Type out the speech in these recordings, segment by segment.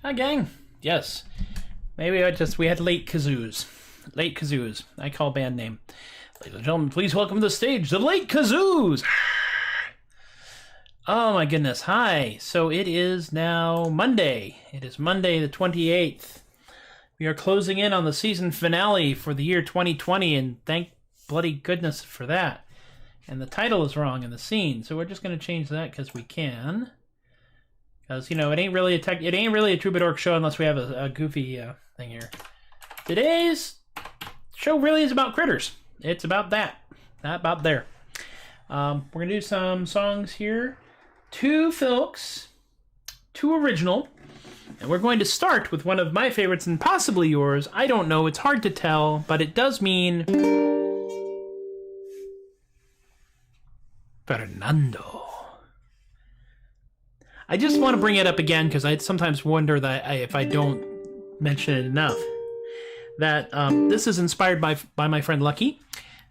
Hi, gang. Yes. Maybe we had late kazoos. Late kazoos. I call band name. Ladies and gentlemen, please welcome to the stage the Late Kazoos! Oh my goodness. Hi. So it is now Monday. It is Monday the 28th. We are closing in on the season finale for the year 2020, and thank bloody goodness for that. And the title is wrong in the scene, so we're just going to change that because we can. Because, you know, it ain't really a Troubadork show unless we have a goofy thing here. Today's show really is about critters. It's about that. Not about there. We're going to do some songs here. 2 folks. 2 original. And we're going to start with one of my favorites and possibly yours. I don't know. It's hard to tell. But it does mean Fernando. I just want to bring it up again because I sometimes wonder that if I don't mention it enough. That this is inspired by my friend Lucky,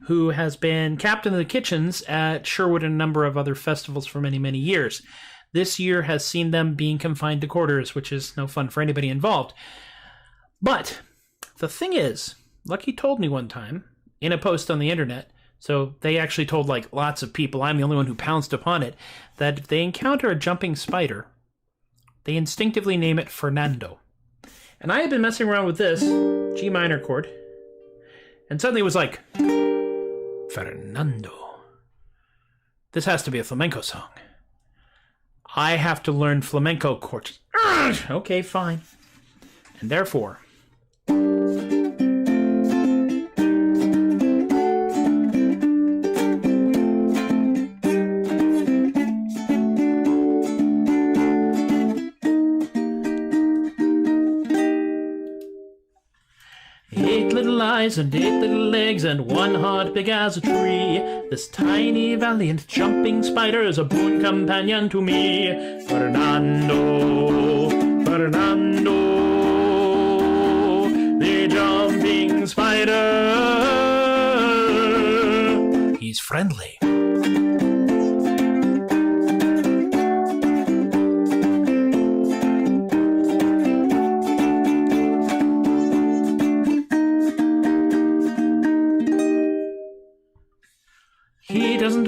who has been captain of the kitchens at Sherwood and a number of other festivals for many, many years. This year has seen them being confined to quarters, which is no fun for anybody involved. But the thing is, Lucky told me one time in a post on the internet, so they actually told like lots of people, I'm the only one who pounced upon it, that if they encounter a jumping spider, they instinctively name it Fernando. And I had been messing around with this G minor chord, and suddenly it was like, Fernando. This has to be a flamenco song. I have to learn flamenco chords. Okay, fine. And therefore, and 8 little legs and 1 heart big as a tree. This tiny valiant jumping spider is a boon companion to me. Fernando, Fernando, the jumping spider. He's friendly.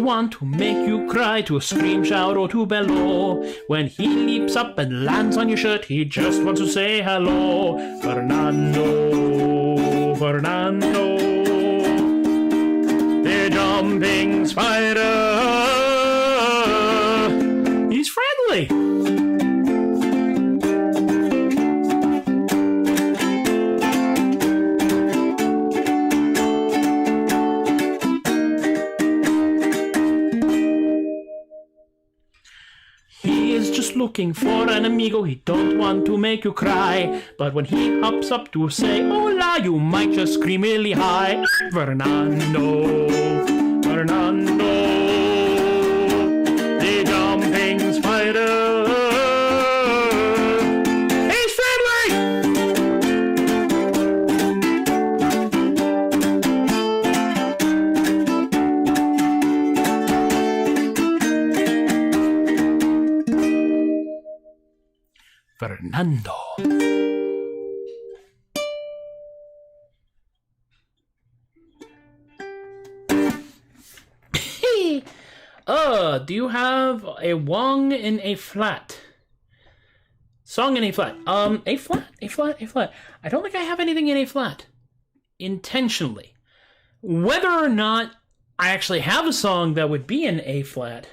Want to make you cry, to scream, shout, or to bellow. When he leaps up and lands on your shirt, he just wants to say hello. Fernando, Fernando, the jumping spider. He's friendly. Looking for an amigo, he don't want to make you cry. But when he hops up to say hola, you might just scream really high. Fernando, Fernando, the jumping spider. He's friendly! Fernando. Do you have a Wong in A flat? Song in A flat. A flat. I don't think I have anything in A flat. Intentionally. Whether or not I actually have a song that would be in A flat,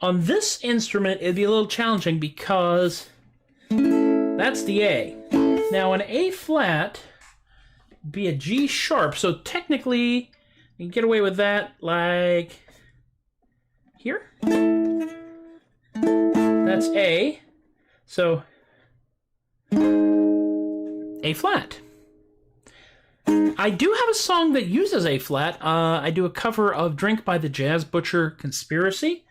on this instrument it'd be a little challenging because that's the A. Now an A flat would be a G sharp, so technically you can get away with that like here. That's A. So A flat. I do have a song that uses A flat. I do a cover of Drink by the Jazz Butcher Conspiracy,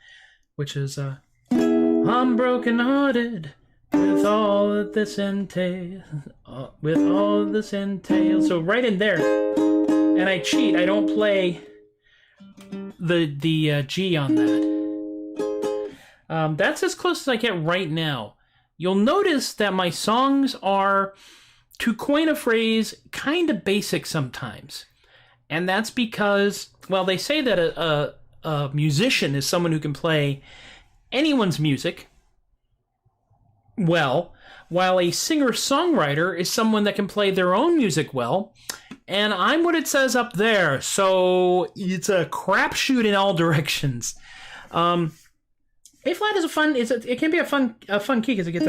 which is I'm broken hearted with all that this entails. So right in there, and I cheat. I don't play the G on that. That's as close as I get right now. You'll notice that my songs are, to coin a phrase, kind of basic sometimes. And that's because, well, they say that a musician is someone who can play anyone's music well, while a singer-songwriter is someone that can play their own music well. And I'm what it says up there, so it's a crapshoot in all directions. A flat is it can be a fun key because it gets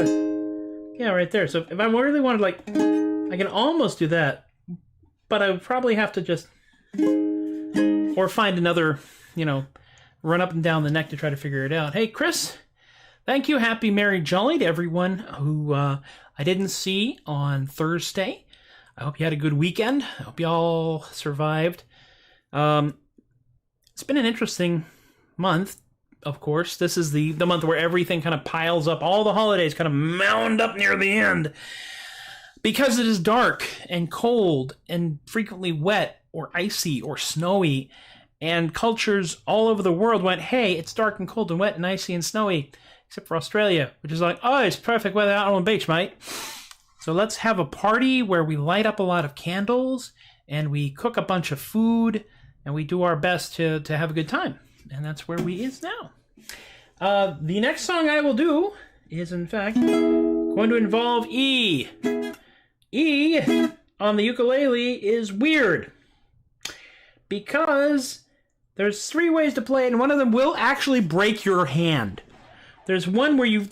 right there. So if I really wanted, like, I can almost do that, but I would probably have to just or find another, run up and down the neck to try to figure it out. Hey, Chris, thank you. Happy Merry Jolly to everyone who I didn't see on Thursday. I hope you had a good weekend. I hope you all survived. It's been an interesting month, of course. This is the month where everything kind of piles up. All the holidays kind of mound up near the end. Because it is dark and cold and frequently wet or icy or snowy. And cultures all over the world went, hey, it's dark and cold and wet and icy and snowy. Except for Australia, which is like, oh, it's perfect weather out on the beach, mate. So let's have a party where we light up a lot of candles and we cook a bunch of food and we do our best to have a good time. And that's where we is now. The next song I will do is, in fact, going to involve E. E on the ukulele is weird because there's 3 ways to play it, and one of them will actually break your hand. There's one where you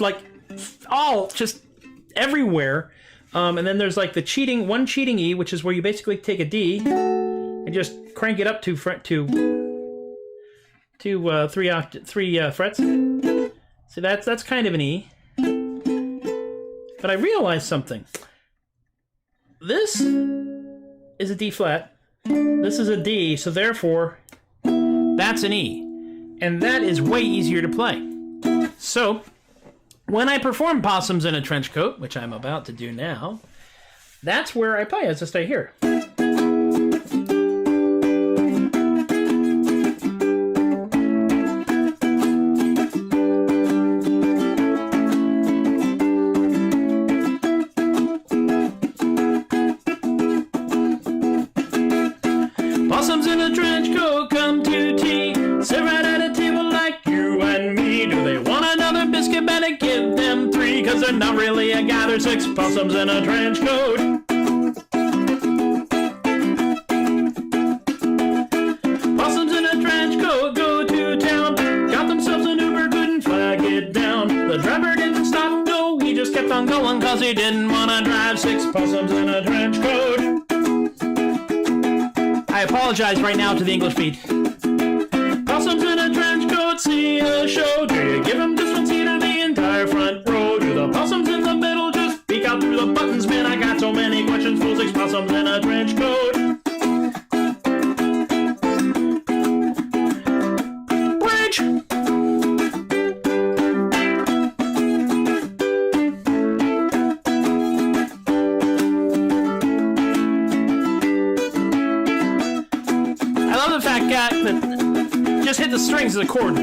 just everywhere. And then there's like the cheating E, which is where you basically take a D and just crank it up to 3 frets. So that's kind of an E. But I realized something. This is a D flat. This is a D, so therefore that's an E. And that is way easier to play. So when I perform Possums in a Trench Coat, which I'm about to do now, that's where I play. It's just right here. Possums in a trench coat come to tea, sit right at a table like you and me. Do they want another biscuit? Better give them 3, 'cause they're not really a guy, they're 6 possums in a trench coat. Possums in a trench coat go to town, got themselves an Uber, couldn't flag it down. The driver didn't stop, no, he just kept on going, 'cause he didn't want to drive 6 possums in a trench coat. I apologize right now to the English feed. Possums in a trench coat see a show. Do you give them just one seat or the entire front row? Do the possums in the middle just peek out through the buttons? Man, I got so many questions for 6 possums in a trench coat. Bridge! I love the fact that just hit the strings of the chord.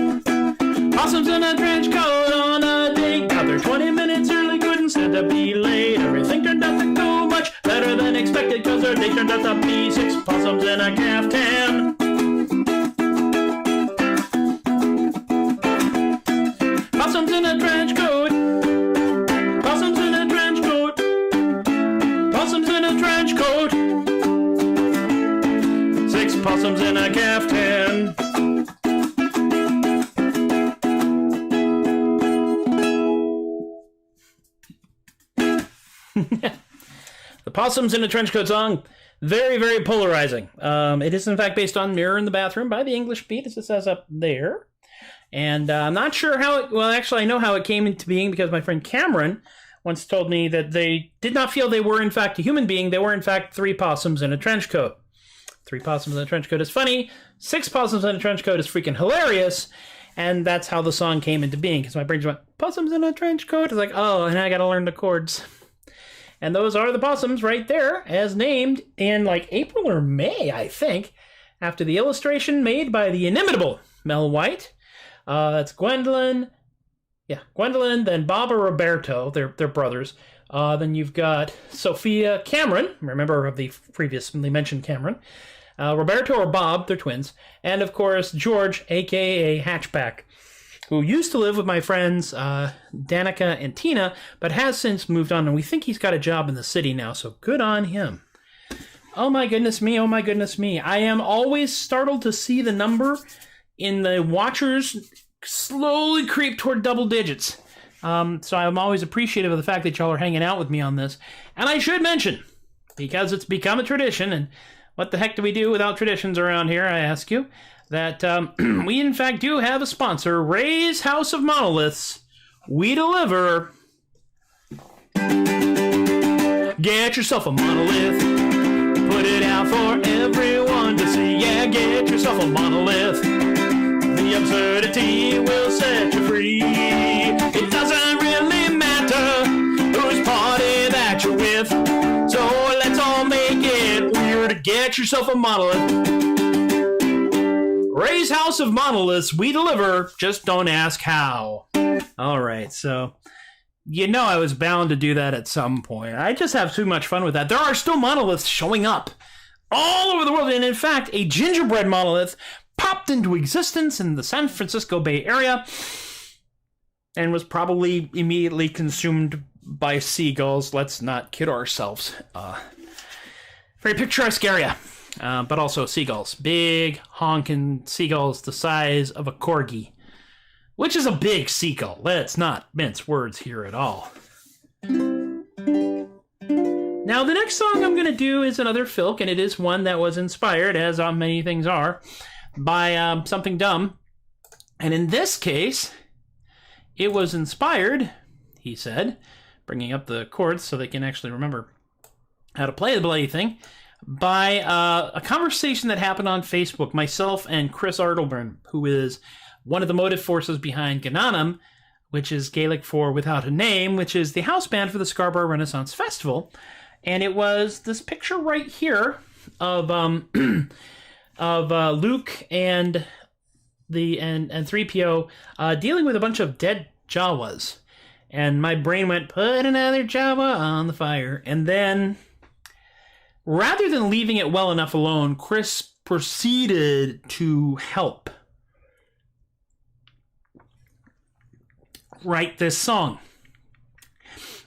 Possums in a trench coat on a date. Got there 20 minutes early, couldn't stand to that's a B, 6 possums in a caftan. Possums in a trench coat. Possums in a trench coat. Possums in a trench coat. 6 possums in a caftan. The Possums in a Trench Coat song, very, very polarizing. It is, in fact, based on Mirror in the Bathroom by the English Beat, as it says up there. And I'm not sure how it... Well, actually, I know how it came into being because my friend Cameron once told me that they did not feel they were, in fact, a human being. They were, in fact, 3 possums in a trench coat. 3 possums in a trench coat is funny. 6 possums in a trench coat is freaking hilarious. And that's how the song came into being. Because my brain just went, possums in a trench coat? It's like, oh, and I got to learn the chords. And those are the possums right there, as named in like April or May, I think, after the illustration made by the inimitable Mel White. That's Gwendolyn. Yeah, Gwendolyn, then Bob or Roberto, they're brothers. Then you've got Sophia Cameron, remember of the previously mentioned Cameron. Roberto or Bob, they're twins. And of course, George, a.k.a. Hatchback, who used to live with my friends Danica and Tina, but has since moved on, and we think he's got a job in the city now, so good on him. Oh my goodness me, oh my goodness me. I am always startled to see the number in the watchers slowly creep toward double digits. So I'm always appreciative of the fact that y'all are hanging out with me on this. And I should mention, because it's become a tradition, and what the heck do we do without traditions around here, I ask you, that we in fact do have a sponsor, Ray's House of Monoliths. We deliver. Get yourself a monolith. Put it out for everyone to see. Yeah, get yourself a monolith. The absurdity will set you free. It doesn't really matter whose party that you're with. So let's all make it weird. Get yourself a monolith. Ray's House of Monoliths, we deliver, just don't ask how. All right, so you know I was bound to do that at some point. I just have too much fun with that. There are still monoliths showing up all over the world, and in fact, a gingerbread monolith popped into existence in the San Francisco Bay Area and was probably immediately consumed by seagulls. Let's not kid ourselves. Very picturesque area. But also seagulls. Big, honking seagulls the size of a corgi. Which is a big seagull. Let's not mince words here at all. Now, the next song I'm going to do is another filk, and it is one that was inspired, as many things are, by something dumb. And in this case, it was inspired, he said, bringing up the chords so they can actually remember how to play the bloody thing, by a conversation that happened on Facebook. Myself and Chris Artelburn, who is one of the motive forces behind Gananum, which is Gaelic for Without a Name, which is the house band for the Scarborough Renaissance Festival. And it was this picture right here of Luke and 3PO dealing with a bunch of dead Jawas. And my brain went, put another Jawa on the fire. And then, rather than leaving it well enough alone, Chris proceeded to help write this song.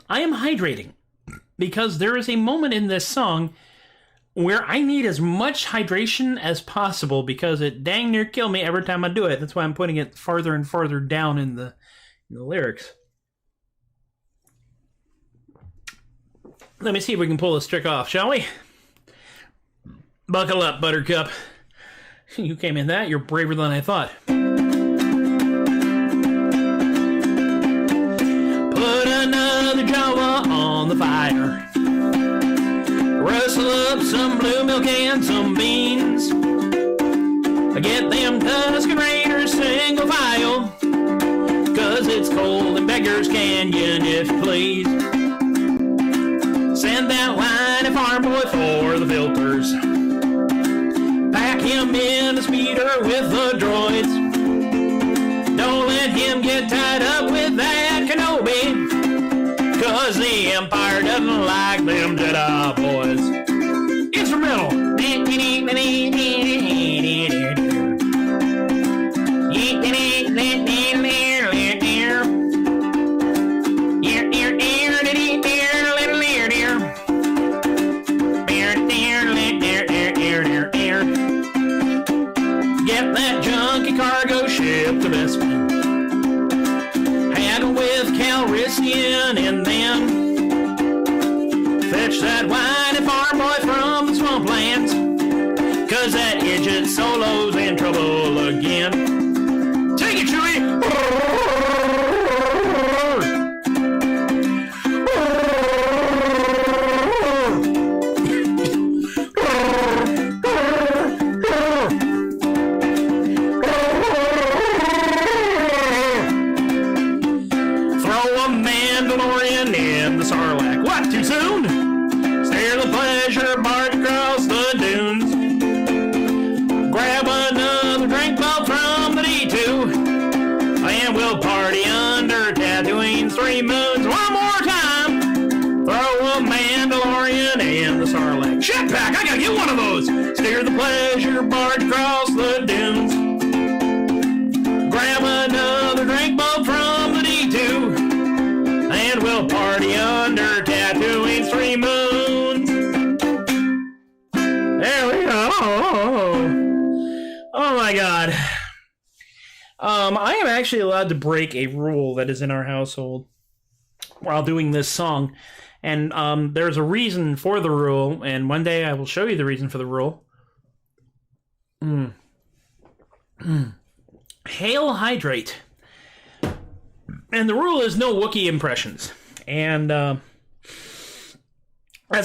I am hydrating because there is a moment in this song where I need as much hydration as possible because it dang near killed me every time I do it. That's why I'm putting it farther and farther down in the lyrics. Let me see if we can pull this trick off, shall we? Buckle up, Buttercup. You came in that, you're braver than I thought. Put another Jawa on the fire. Rustle up some blue milk and some beans. Get them Tuscan Raiders single file. Cause it's cold in Beggars Canyon, if you please. Send that whiny farm boy for the filters. Pack him in a speeder with the droids. Don't let him get tied up with that Kenobi. Cause the Empire doesn't like them Jedi boys. Instrumental. that junky cargo ship to Bespin. Haggle with Calrissian and then fetch that whiny farm boy from the swamplands, 'cause that idiot Solo's in trouble again. Take it, Chewie! Jetpack! I gotta get one of those! Steer the pleasure barge across the dunes. Grab another drink boat from the D2. And we'll party under Tatooine's 3 moons. There we go. Oh my god. I am actually allowed to break a rule that is in our household while doing this song. And there's a reason for the rule, and one day I will show you the reason for the rule. Hail hydrate. And the rule is no Wookiee impressions. And that's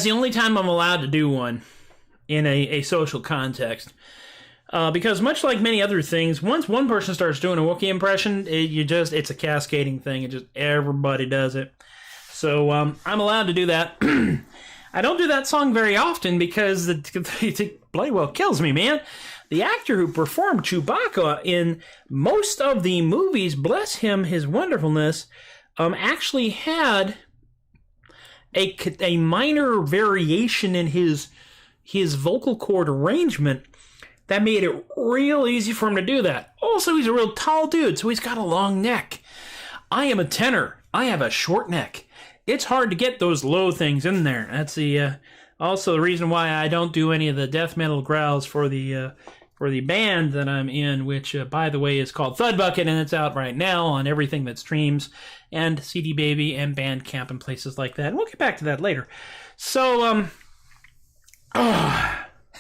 the only time I'm allowed to do one in a social context. Because much like many other things, once one person starts doing a Wookiee impression, it's a cascading thing. It just, everybody does it. So I'm allowed to do that. I don't do that song very often because it bloody well kills me, man. The actor who performed Chewbacca in most of the movies, bless him, his wonderfulness, actually had a minor variation in his vocal cord arrangement that made it real easy for him to do that. Also, he's a real tall dude, so he's got a long neck. I am a tenor. I have a short neck. It's hard to get those low things in there. That's also the reason why I don't do any of the death metal growls for the band that I'm in, which, by the way, is called THUD Bucket, and it's out right now on everything that streams, and CD Baby and Bandcamp and places like that. And we'll get back to that later. So,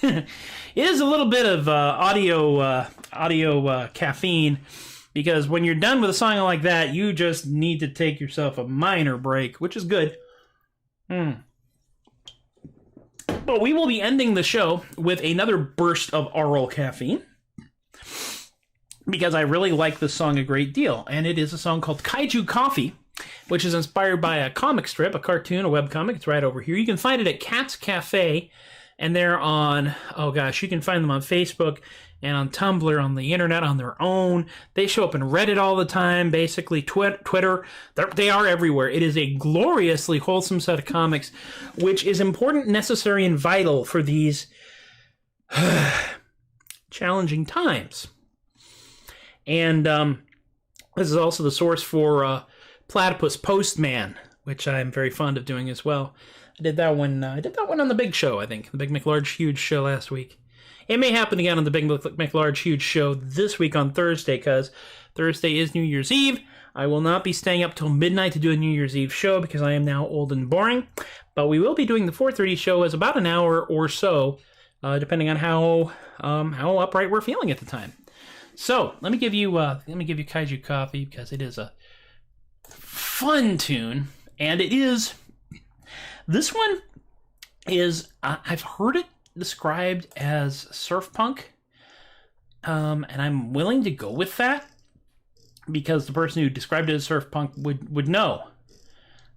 it is a little bit of audio caffeine. Because when you're done with a song like that, you just need to take yourself a minor break, which is good. But we will be ending the show with another burst of oral caffeine. Because I really like this song a great deal. And it is a song called Kaiju Coffee, which is inspired by a comic strip, a cartoon, a webcomic. It's right over here. You can find it at Cat's Cafe. And they're on, you can find them on Facebook and on Tumblr, on the internet, on their own. They show up in Reddit all the time, basically Twitter. They are everywhere. It is a gloriously wholesome set of comics, which is important, necessary, and vital for these challenging times. And this is also the source for Platypus Postman, which I'm very fond of doing as well. I did that one on the Big Show, I think. The Big McLarge Huge Show last week. It may happen again on the Big McLarge Huge Show this week on Thursday, because Thursday is New Year's Eve. I will not be staying up till midnight to do a New Year's Eve show because I am now old and boring. But we will be doing the 4:30 show as about an hour or so, depending on how upright we're feeling at the time. So let me give you Kaiju Coffee, because it is a fun tune, and it is. This one is, I've heard it described as surf punk, and I'm willing to go with that, because the person who described it as surf punk would know.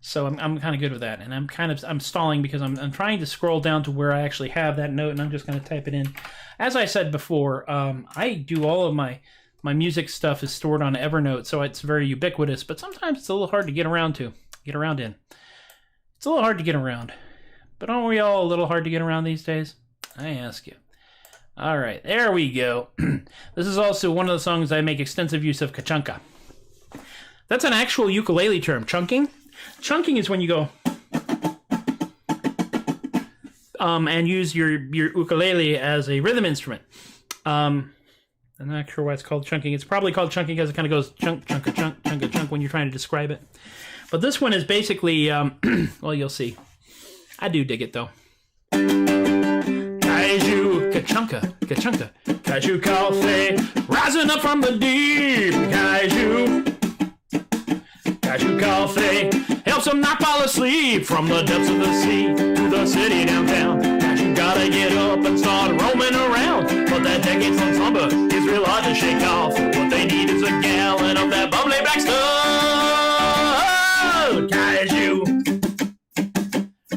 So I'm kind of good with that, and I'm stalling because I'm trying to scroll down to where I actually have that note, and I'm just going to type it in. As I said before, I do all of my music stuff is stored on Evernote, so it's very ubiquitous, but sometimes it's a little hard to get around in. It's a little hard to get around. But aren't we all a little hard to get around these days? I ask you. All right, there we go. This is also one of the songs I make extensive use of kachunka. That's an actual ukulele term, chunking. Chunking is when you go and use your ukulele as a rhythm instrument. I'm not sure why it's called chunking. It's probably called chunking because it kind of goes chunk, chunk, chunk, chunk, chunk when you're trying to describe it. But this one is basically, well, you'll see. I do dig it, though. Kaiju, kachunka, kachunka, kaiju coffee, rising up from the deep. Kaiju coffee, helps them not fall asleep from the depths of the sea to the city downtown. Kaiju gotta get up and start roaming around, but that decades-long slumber is real hard to shake off. What they need is a gallon of that bubbly black stuff.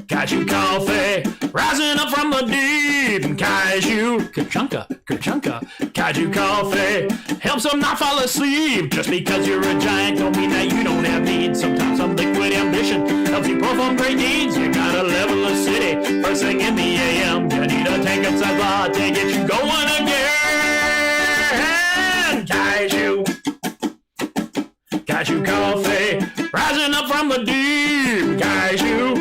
Kaiju coffee, rising up from the deep. Kaiju, kachunka, kachunka, kaiju coffee, helps them not fall asleep. Just because you're a giant don't mean that you don't have needs. Sometimes some liquid ambition helps you perform great deeds. You gotta level a city first thing in the AM. You need a tank inside latte, get you going again. Kaiju coffee, rising up from the deep. Kaiju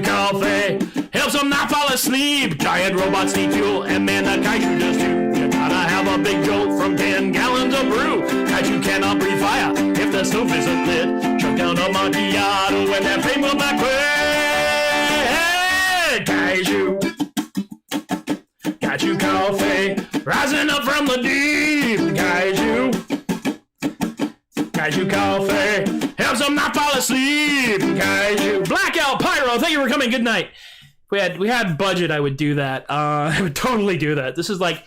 coffee, helps them not fall asleep. Giant robots need fuel, and man, that kaiju does too. You gotta have a big jolt from 10 gallons of brew. Kaiju cannot breathe fire if the stove isn't lit. Chug down a macchiato when that flame will not quit. Kaiju coffee, rising up from the deep. Kaiju coffee, helps them not fall asleep. Kaiju. Blackout Pyro, thank you for coming. Good night. If we had budget, I would do that. I would totally do that. This is one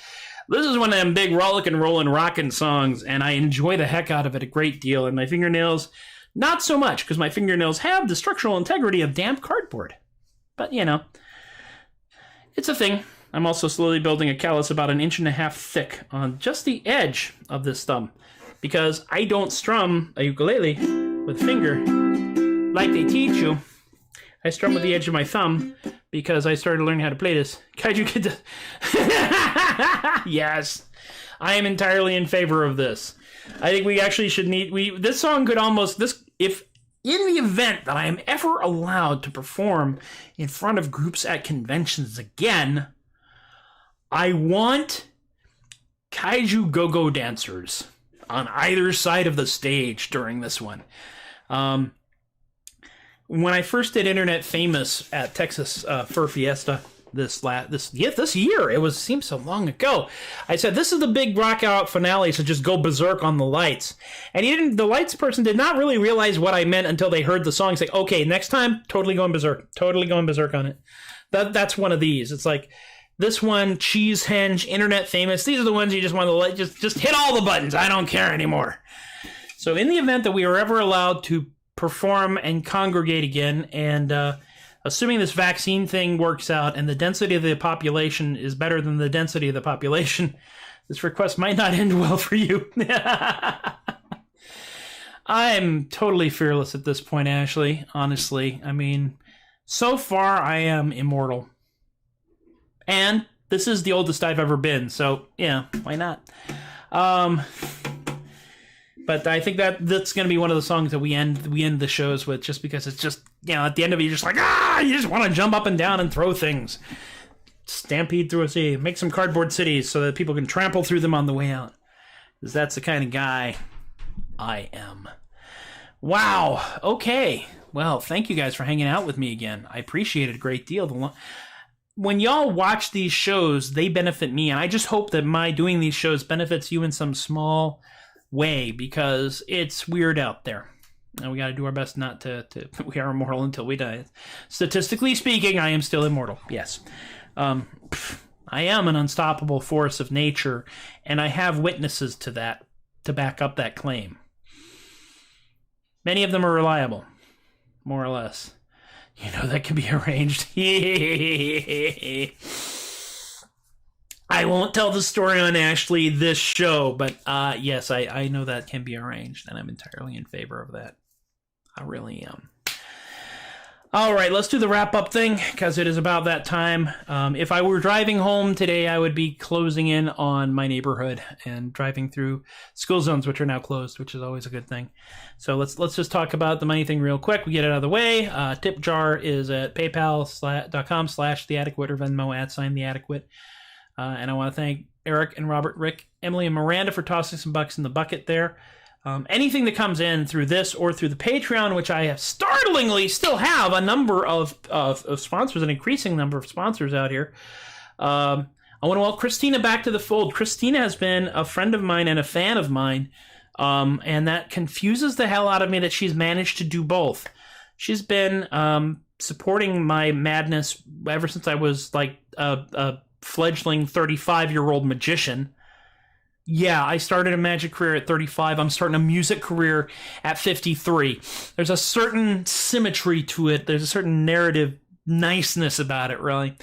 of them big rollickin' rollin' rockin' songs, and I enjoy the heck out of it a great deal. And my fingernails, not so much, because my fingernails have the structural integrity of damp cardboard. But, you know, it's a thing. I'm also slowly building a callus about 1.5 inches thick on just the edge of this thumb, because I don't strum a ukulele with finger like they teach you. I strum with the edge of my thumb because I started learning how to play this. Kaiju Kid. Yes, I am entirely in favor of this. I think we actually should this song could almost, if in the event that I am ever allowed to perform in front of groups at conventions again, I want kaiju go-go dancers on either side of the stage during this one. When I first did Internet Famous at Texas Fur Fiesta this year, seems so long ago, I said, this is the big rock out finale, so just go berserk on the lights. And the lights person did not really realize what I meant until they heard the song. Say, okay, next time, totally going berserk on it. That's one of these. It's like, this one, Cheese Henge, Internet Famous, these are the ones you just want to just hit all the buttons. I don't care anymore. So in the event that we are ever allowed to perform and congregate again, and assuming this vaccine thing works out and the density of the population is better than the density of the population, this request might not end well for you. I'm totally fearless at this point, Ashley, honestly. I mean, so far I am immortal. And this is the oldest I've ever been, so yeah, why not? But I think that's going to be one of the songs that we end the shows with, just because it's just, you know, at the end of it, you're just like, you just want to jump up and down and throw things. Stampede through a city. Make some cardboard cities so that people can trample through them on the way out. Because that's the kind of guy I am. Wow. Okay. Well, thank you guys for hanging out with me again. I appreciate it a great deal. When y'all watch these shows, they benefit me, and I just hope that my doing these shows benefits you in some small way, because it's weird out there. And we got to do our best not to we are immortal until we die. Statistically speaking, I am still immortal. Yes. I am an unstoppable force of nature, and I have witnesses to that to back up that claim. Many of them are reliable, more or less. You know, that can be arranged. I won't tell the story on Ashley this show, but yes, I know that can be arranged, and I'm entirely in favor of that. I really am. All right, let's do the wrap-up thing, because it is about that time. If I were driving home today, I would be closing in on my neighborhood and driving through school zones, which are now closed, which is always a good thing. So let's just talk about the money thing real quick. We get it out of the way. Tip jar is at paypal.com/theadequate or Venmo @theadequate. And I want to thank Eric and Robert, Rick, Emily, and Miranda for tossing some bucks in the bucket there. Anything that comes in through this or through the Patreon, which I have startlingly still have a number of sponsors, an increasing number of sponsors out here. I want to welcome Christina back to the fold. Christina has been a friend of mine and a fan of mine, and that confuses the hell out of me that she's managed to do both. She's been supporting my madness ever since I was like a fledgling 35-year-old magician. Yeah, I started a magic career at 35. I'm starting a music career at 53. There's a certain symmetry to it. There's a certain narrative niceness about it, really.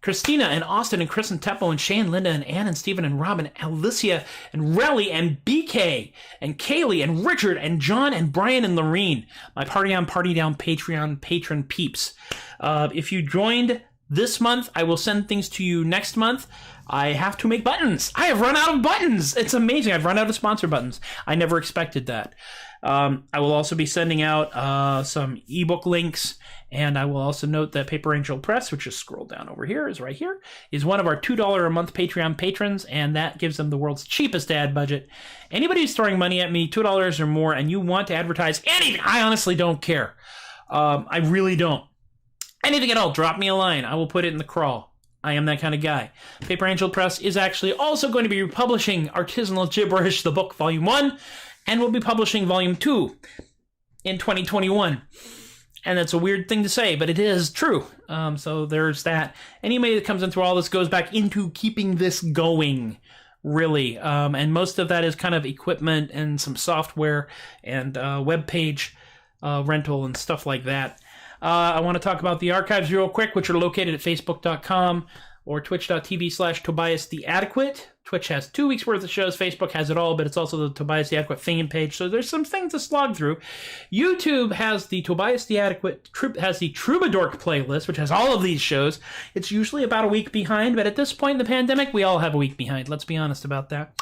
Christina and Austin and Chris and Teppo and Shane, Linda and Ann and Stephen and Rob and Alicia and Relly and BK and Kaylee and Richard and John and Brian and Lorene, my Party On, Party Down Patreon patron peeps. If you joined this month, I will send things to you next month. I have to make buttons. I have run out of buttons. It's amazing. I've run out of sponsor buttons. I never expected that. I will also be sending out some ebook links, and I will also note that Paper Angel Press, which is scrolled down over here, is right here, is one of our $2 a month Patreon patrons, and that gives them the world's cheapest ad budget. Anybody who's throwing money at me, $2 or more, and you want to advertise anything, I honestly don't care. I really don't. Anything at all, drop me a line. I will put it in the crawl. I am that kind of guy. Paper Angel Press is actually also going to be republishing Artisanal Gibberish, the book, Volume 1, and we'll be publishing Volume 2 in 2021. And that's a weird thing to say, but it is true. So there's that. Any money that comes in through all this goes back into keeping this going, really. And most of that is kind of equipment and some software and web page rental and stuff like that. I want to talk about the archives real quick, which are located at facebook.com or twitch.tv/TobiasTheAdequate. Twitch has 2 weeks worth of shows. Facebook has it all, but it's also the Tobias the Adequate fan page. So there's some things to slog through. YouTube has the Tobias the Adequate, has the Troubadork playlist, which has all of these shows. It's usually about a week behind, but at this point in the pandemic, we all have a week behind. Let's be honest about that.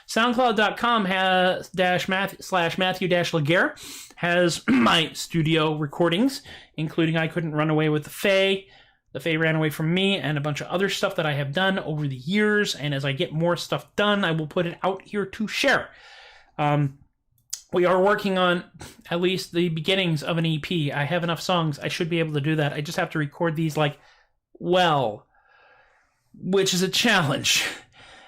SoundCloud.com has /Matthew-Laguerre has my studio recordings, including I Couldn't Run Away with the Fae. The Fae Ran Away From Me, and a bunch of other stuff that I have done over the years. And as I get more stuff done, I will put it out here to share. We are working on at least the beginnings of an EP. I have enough songs. I should be able to do that. I just have to record these which is a challenge.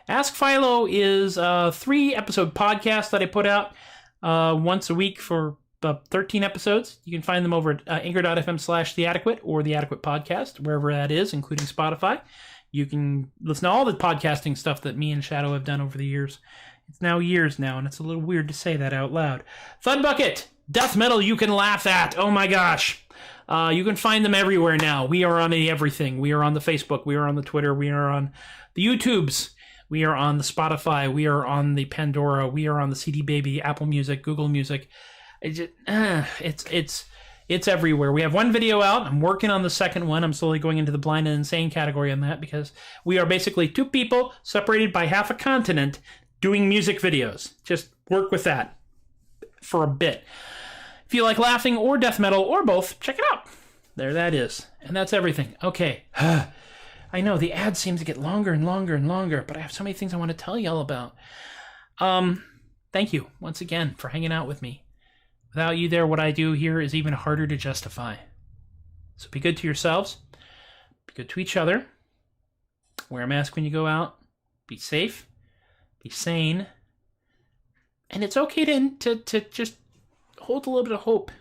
Ask Philo is a 3-episode podcast that I put out once a week for 13 episodes. You can find them over at anchor.fm/theadequate or the Adequate Podcast, wherever that is, including Spotify. You can listen to all the podcasting stuff that me and Shadow have done over the years. It's now years now, and it's a little weird to say that out loud. THUD Bucket, death metal you can laugh at. Oh my gosh. You can find them everywhere now. We are on everything. We are on the Facebook. We are on the Twitter. We are on the YouTubes. We are on the Spotify. We are on the Pandora. We are on the CD Baby, Apple Music, Google Music. It's everywhere. We have one video out. I'm working on the second one. I'm slowly going into the blind and insane category on that because we are basically 2 people separated by half a continent doing music videos. Just work with that for a bit. If you like laughing or death metal or both, check it out. There that is. And that's everything. Okay. I know the ads seem to get longer and longer and longer, but I have so many things I want to tell y'all about. Thank you once again for hanging out with me. Without you there, what I do here is even harder to justify. So be good to yourselves. Be good to each other. Wear a mask when you go out. Be safe. Be sane. And it's okay to just hold a little bit of hope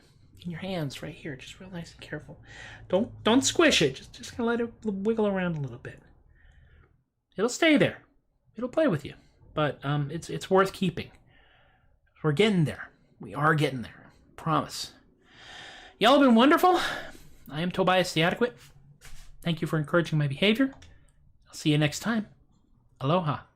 in your hands right here. Just real nice and careful. Don't squish it. Just gonna let it wiggle around a little bit. It'll stay there. It'll play with you. But it's worth keeping. We're getting there. We are getting there. Promise. Y'all have been wonderful. I am Tobias the Adequate. Thank you for encouraging my behavior. I'll see you next time. Aloha.